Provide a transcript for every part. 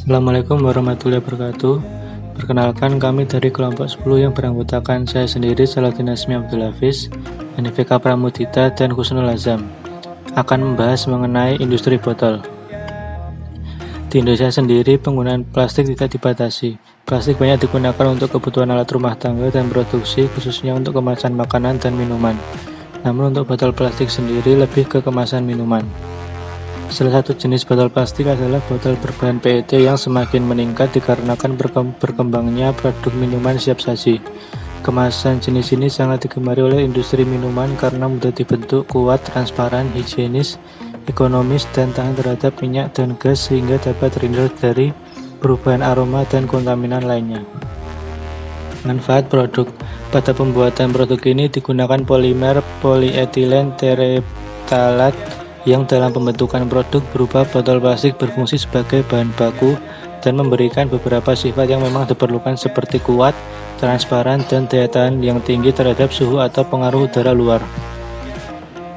Assalamualaikum warahmatullahi wabarakatuh. Perkenalkan, kami dari kelompok 10 yang beranggotakan saya sendiri, Salahuddin Azmi Abdul Hafiz, Hanifika Pramudita, dan Husnul Azam, akan membahas mengenai industri botol. Di Indonesia sendiri, penggunaan plastik tidak dibatasi. Plastik banyak digunakan untuk kebutuhan alat rumah tangga dan produksi, khususnya untuk kemasan makanan dan minuman. Namun untuk botol plastik sendiri lebih ke kemasan minuman. Salah satu jenis botol plastik adalah botol berbahan PET yang semakin meningkat dikarenakan berkembangnya produk minuman siap saji. Kemasan jenis ini sangat digemari oleh industri minuman karena mudah dibentuk, kuat, transparan, higienis, ekonomis, dan tahan terhadap minyak dan gas sehingga dapat terhindar dari perubahan aroma dan kontaminan lainnya. Manfaat produk. Pada pembuatan produk ini digunakan polimer polyethylene terephthalate yang dalam pembentukan produk berupa botol plastik berfungsi sebagai bahan baku dan memberikan beberapa sifat yang memang diperlukan seperti kuat, transparan, dan daya tahan yang tinggi terhadap suhu atau pengaruh udara luar.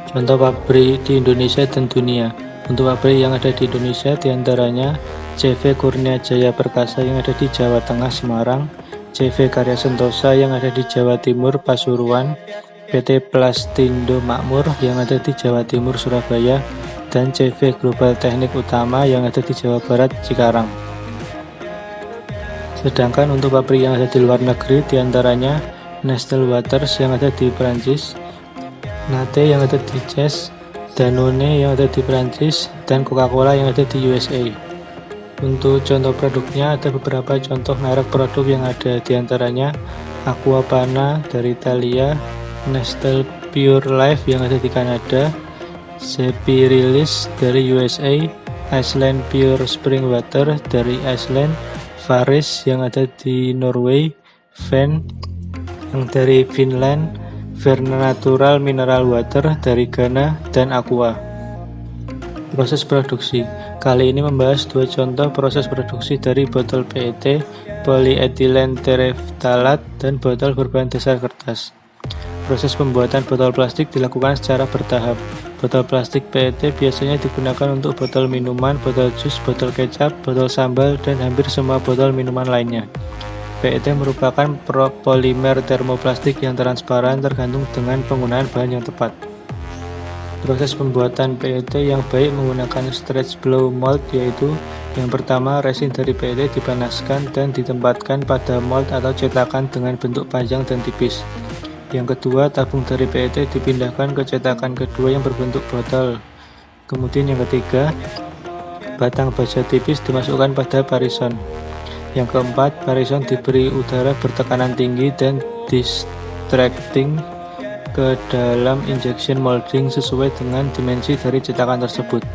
Contoh pabrik di Indonesia dan dunia. Untuk pabrik yang ada di Indonesia diantaranya CV Kurnia Jaya Perkasa yang ada di Jawa Tengah Semarang, CV Karya Sentosa yang ada di Jawa Timur Pasuruan, PT Plastindo Makmur yang ada di Jawa Timur Surabaya, dan CV Global Teknik Utama yang ada di Jawa Barat Cikarang. Sedangkan untuk pabrik yang ada di luar negeri diantaranya Nestle Waters yang ada di Prancis, Nate yang ada di Czech, Danone yang ada di Prancis, dan Coca-Cola yang ada di USA. Untuk contoh produknya ada beberapa contoh merek produk yang ada diantaranya Aquapana dari Italia, Nestle Pure Life yang ada di Kanada, Sepirilis dari USA, Iceland Pure Spring Water dari Iceland, Faris yang ada di Norway, Ven yang dari Finland, Natural Mineral Water dari Ghana, dan Aqua. Proses produksi. Kali ini membahas dua contoh proses produksi dari botol PET, polyethylene terephthalate, dan botol berbahan dasar kertas. Proses pembuatan botol plastik dilakukan secara bertahap. Botol plastik PET biasanya digunakan untuk botol minuman, botol jus, botol kecap, botol sambal, dan hampir semua botol minuman lainnya. PET merupakan polimer termoplastik yang transparan tergantung dengan penggunaan bahan yang tepat. Proses pembuatan PET yang baik menggunakan stretch blow mold, yaitu yang pertama, resin dari PET dipanaskan dan ditempatkan pada mold atau cetakan dengan bentuk panjang dan tipis. Yang kedua, tabung dari PET dipindahkan ke cetakan kedua yang berbentuk botol. Kemudian yang ketiga, batang baja tipis dimasukkan pada parison. Yang keempat, parison diberi udara bertekanan tinggi dan distracting ke dalam injection molding sesuai dengan dimensi dari cetakan tersebut.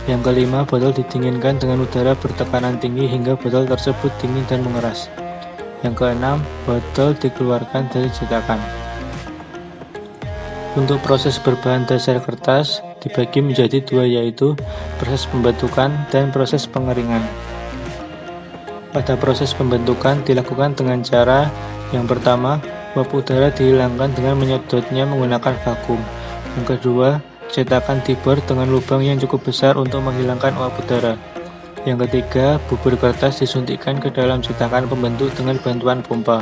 Yang kelima, botol didinginkan dengan udara bertekanan tinggi hingga botol tersebut dingin dan mengeras. Yang keenam, botol dikeluarkan dari cetakan. Untuk proses berbahan dasar kertas dibagi menjadi dua, yaitu proses pembentukan dan proses pengeringan. Pada proses pembentukan dilakukan dengan cara yang pertama, uap udara dihilangkan dengan menyedotnya menggunakan vakum. Yang kedua, cetakan dibor dengan lubang yang cukup besar untuk menghilangkan uap udara. Yang ketiga, bubur kertas disuntikkan ke dalam cetakan pembentuk dengan bantuan pompa.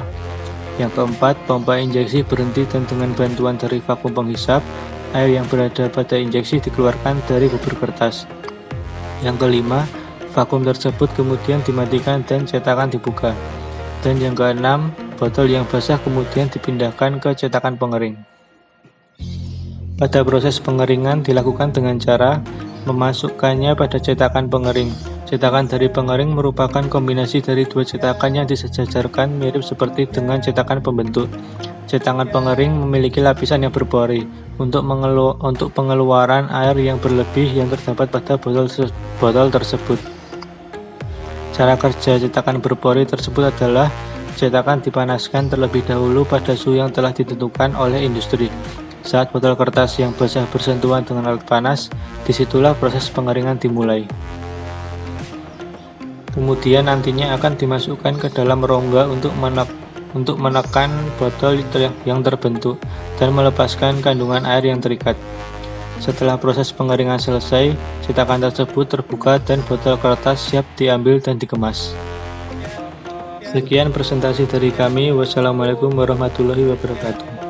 Yang keempat, pompa injeksi berhenti dan dengan bantuan dari vakum penghisap, air yang berada pada injeksi dikeluarkan dari bubur kertas. Yang kelima, vakum tersebut kemudian dimatikan dan cetakan dibuka. Dan yang keenam, botol yang basah kemudian dipindahkan ke cetakan pengering. Pada proses pengeringan dilakukan dengan cara memasukkannya pada cetakan pengering. Cetakan dari pengering merupakan kombinasi dari dua cetakan yang disejajarkan mirip seperti dengan cetakan pembentuk. Cetakan pengering memiliki lapisan yang berpori untuk pengeluaran air yang berlebih yang terdapat pada botol tersebut. Cara kerja cetakan berpori tersebut adalah cetakan dipanaskan terlebih dahulu pada suhu yang telah ditentukan oleh industri. Saat botol kertas yang basah bersentuhan dengan alat panas, disitulah proses pengeringan dimulai. Kemudian nantinya akan dimasukkan ke dalam rongga untuk menekan botol yang terbentuk dan melepaskan kandungan air yang terikat. Setelah proses pengeringan selesai, cetakan tersebut terbuka dan botol kertas siap diambil dan dikemas. Sekian presentasi dari kami. Wassalamualaikum warahmatullahi wabarakatuh.